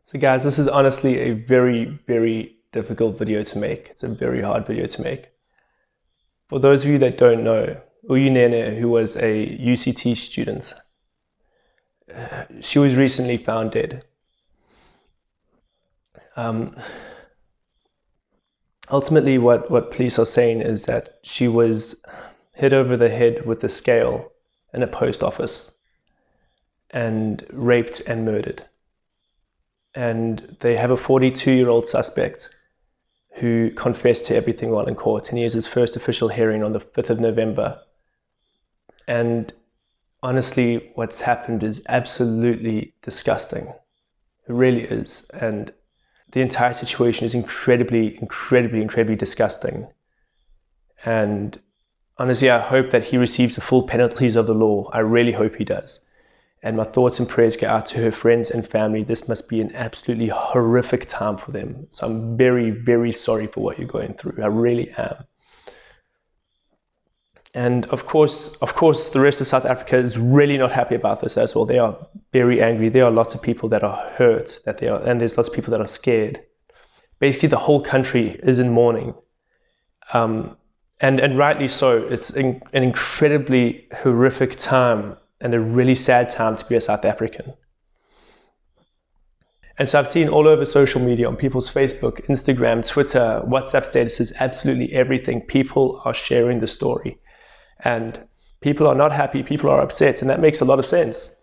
So guys, this is honestly a very, very difficult video to make. It's a very hard video to make. For those of you that don't know, Uyinene, who was a UCT student, she was recently found dead. Ultimately, what police are saying is that she was hit over the head with a scale in a post office and raped and murdered. And they have a 42-year-old suspect who confessed to everything while in court, and he has his first official hearing on the 5th of November. And honestly, what's happened is absolutely disgusting. It really is. And the entire situation is incredibly disgusting. And honestly, I hope that he receives the full penalties of the law. I really hope he does. And my thoughts and prayers go out to her friends and family. This must be an absolutely horrific time for them. So I'm very, very sorry for what you're going through. I really am. And of course, the rest of South Africa is really not happy about this as well. They are very angry. There are lots of people that are hurt, and there's lots of people that are scared. Basically, the whole country is in mourning. And rightly so. It's an incredibly horrific time and a really sad time to be a South African. And so I've seen all over social media, on people's Facebook, Instagram, Twitter, WhatsApp statuses, absolutely everything. People are sharing the story. And people are not happy, people are upset, and that makes a lot of sense.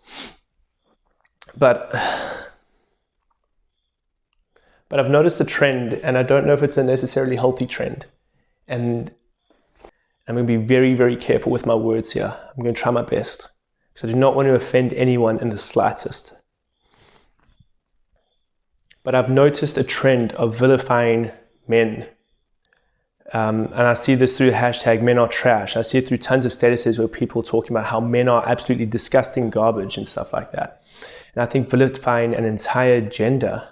But I've noticed a trend, and I don't know if it's a necessarily healthy trend. And I'm going to be very, very careful with my words here. I'm going to try my best, because I do not want to offend anyone in the slightest. But I've noticed a trend of vilifying men. And I see this through the hashtag men are trash. I see it through tons of statuses where people are talking about how men are absolutely disgusting garbage and stuff like that. And I think vilifying an entire gender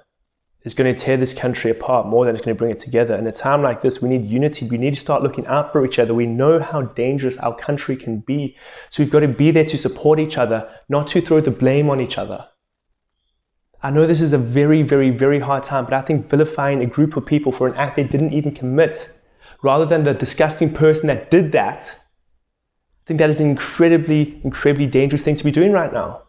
is going to tear this country apart more than it's going to bring it together. In a time like this, we need unity. We need to start looking out for each other. We know how dangerous our country can be. So we've got to be there to support each other, not to throw the blame on each other. I know this is a very, very, very hard time, but I think vilifying a group of people for an act they didn't even commit, rather than the disgusting person that did that, I think that is an incredibly dangerous thing to be doing right now.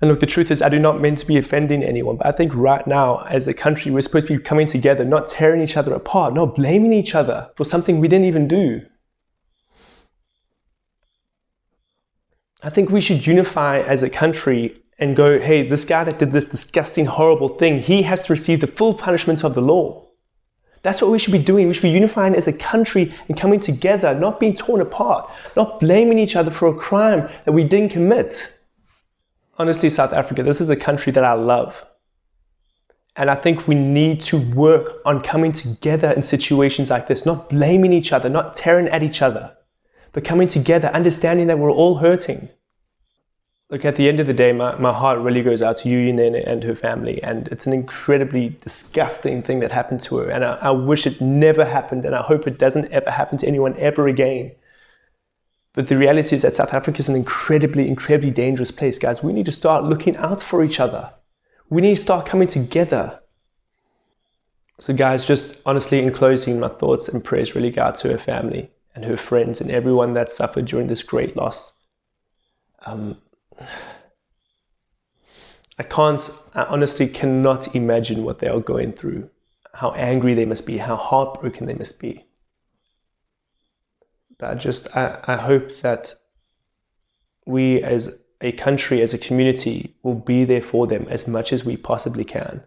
And look, the truth is, I do not mean to be offending anyone, but I think right now, as a country, we're supposed to be coming together, not tearing each other apart, not blaming each other for something we didn't even do. I think we should unify as a country and go, hey, this guy that did this disgusting, horrible thing, he has to receive the full punishment of the law. That's what we should be doing. We should be unifying as a country and coming together, not being torn apart, not blaming each other for a crime that we didn't commit. Honestly, South Africa, this is a country that I love. And I think we need to work on coming together in situations like this, not blaming each other, not tearing at each other, but coming together, understanding that we're all hurting. Look, at the end of the day, my heart really goes out to Uyinene and her family, and it's an incredibly disgusting thing that happened to her, and I wish it never happened, and I hope it doesn't ever happen to anyone ever again. But the reality is that South Africa is an incredibly dangerous place, guys. We need to start looking out for each other. We need to start coming together. So guys, just honestly, in closing, my thoughts and prayers really go out to her family and her friends and everyone that suffered during this great loss. I honestly cannot imagine what they are going through, how angry they must be, how heartbroken they must be. But I hope that we as a country, as a community, will be there for them as much as we possibly can.